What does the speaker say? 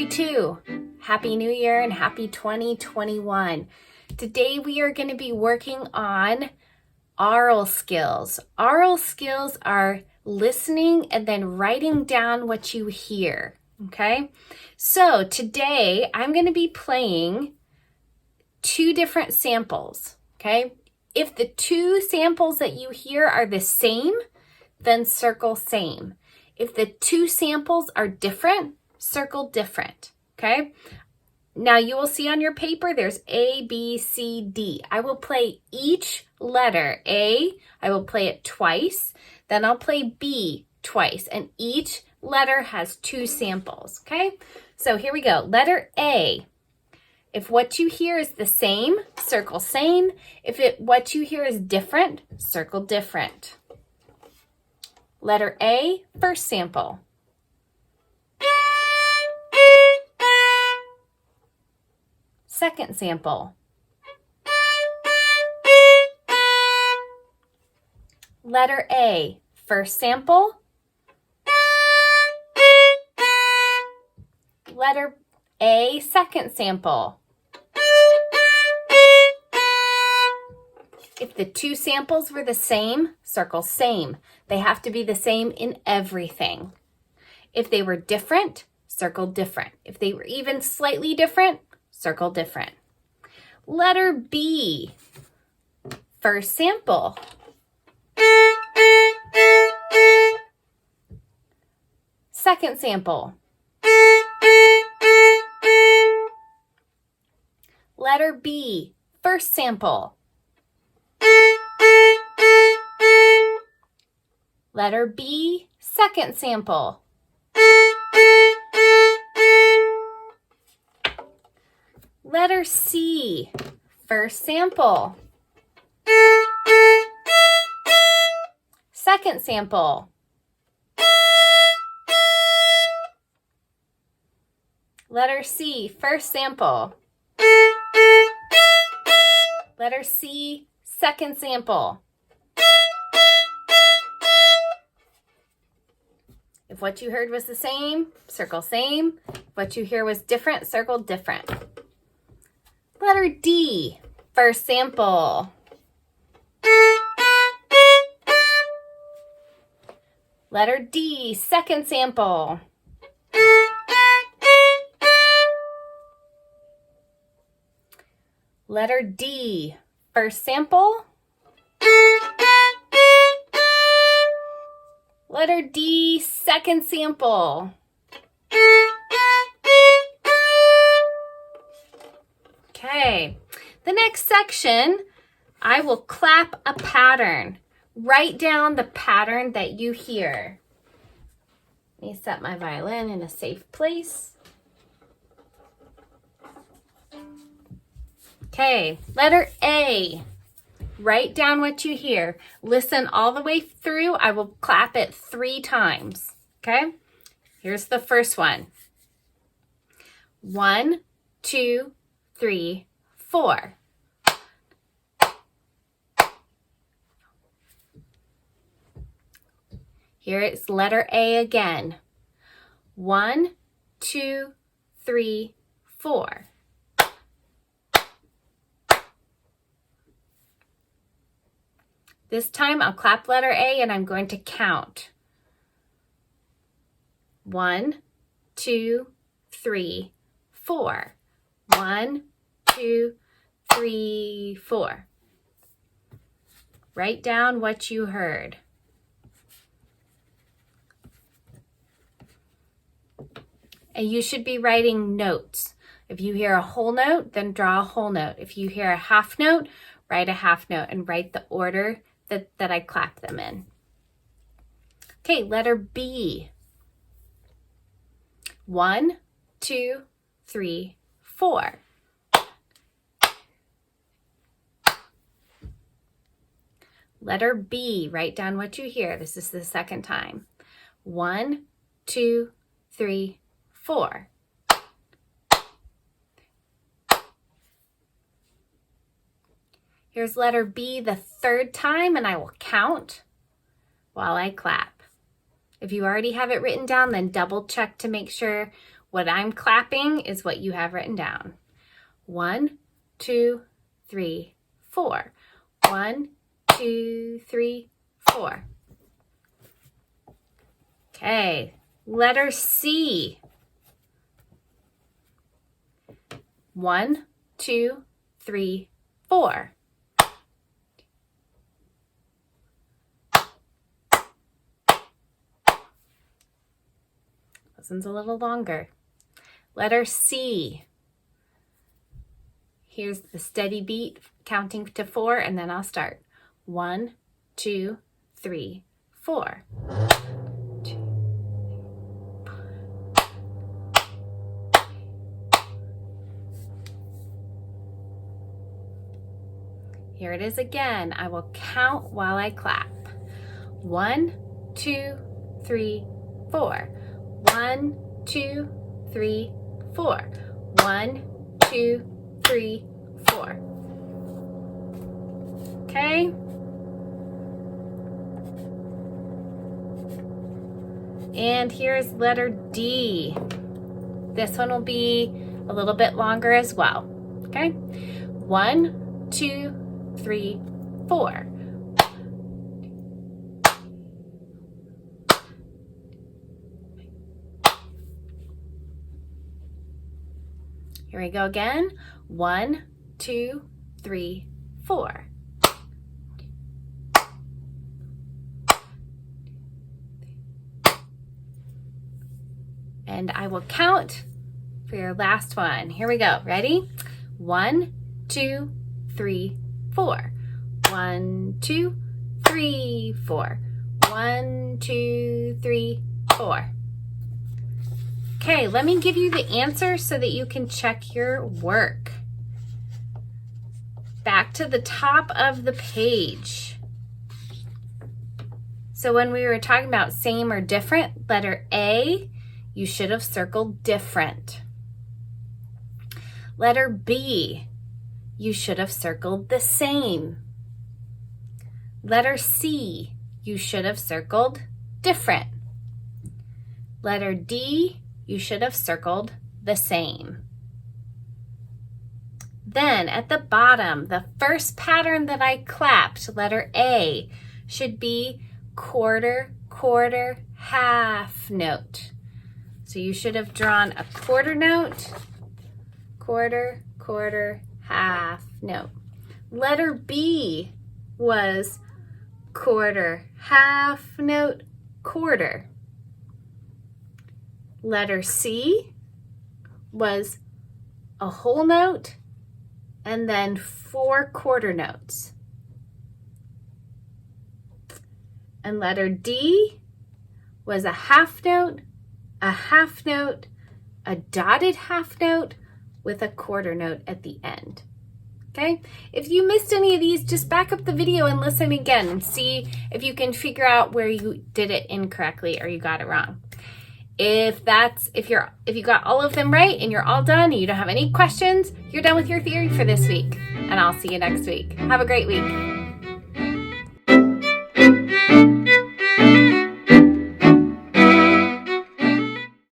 2022. Happy New Year and happy 2021. Today we are going to be working on aural skills. Aural skills are listening and then writing down what you hear. Okay, so today I'm going to be playing two different samples. Okay, if the two samples that you hear are the same, then circle same. If the two samples are different, circle different. Okay, now you will see on your paper there's A, B, C, D. I will play each letter. A, I will play it twice. Then I'll play B twice, and each letter has two samples. Okay, so here we go. Letter A. If what you hear is the same, circle same. If what you hear is different, circle different. Letter A, first sample. Second sample. Letter A, first sample. Letter A, second sample. If the two samples were the same, circle same. They have to be the same in everything. If they were different, circle different. If they were even slightly different, circle different. Letter B, first sample. Second sample. Letter B, first sample. Letter B, second sample. Letter C, first sample. Second sample. Letter C, first sample. Letter C, second sample. If what you heard was the same, circle same. If what you hear was different, circle different. Letter D, first sample. Letter D, second sample. Letter D, first sample. Letter D, second sample. Okay, the next section, I will clap a pattern. Write down the pattern that you hear. Let me set my violin in a safe place. Okay, letter A. Write down what you hear. Listen all the way through. I will clap it 3 times. Okay? Here's the first one. 1, 2, 3, 4. Here it's letter A again. 1, 2, 3, 4. This time I'll clap letter A and I'm going to count. 1, 2, 3, 4. 1, 2, 3, 4. Write down what you heard. And you should be writing notes. If you hear a whole note, then draw a whole note. If you hear a half note, write a half note and write the order that I clap them in. Okay, letter B. 1, 2, 3, 4. Letter B, write down what you hear. This is the second time. 1, 2, 3, 4. Here's letter B the third time, and I will count while I clap. If you already have it written down, then double check to make sure What I'm clapping is what you have written down. 1, 2, 3, 4. 1, 2, 3, 4. Okay, letter C. 1, 2, 3, 4. This one's a little longer. Letter C. Here's the steady beat, counting to 4, and then I'll start. 1, 2, 3, 4. Here it is again. I will count while I clap. 1, 2, 3, 4. 1, 2, 3, 4. 1, 2, 3, 4. Okay? And here's letter D. This one will be a little bit longer as well. Okay? 1, 2, 3, 4. Here we go again. 1, 2, 3, 4. And I will count for your last one. Here we go. Ready? 1, 2, 3, 4. 1, 2, 3, 4. 1, 2, 3, 4. Okay, let me give you the answer so that you can check your work. Back to the top of the page. So when we were talking about same or different, letter A, you should have circled different. Letter B, you should have circled the same. Letter C, you should have circled different. Letter D, you should have circled the same. Then at the bottom, the first pattern that I clapped, letter A, should be quarter, quarter, half note. So you should have drawn a quarter note, quarter, quarter, half note. Letter B was quarter, half note, quarter. Letter C was a whole note and then 4 quarter notes. And letter D was a half note, a dotted half note with a quarter note at the end. Okay? If you missed any of these, just back up the video and listen again and see if you can figure out where you did it incorrectly or you got it wrong. If you got all of them right and you're all done and you don't have any questions, you're done with your theory for this week. And I'll see you next week. Have a great week.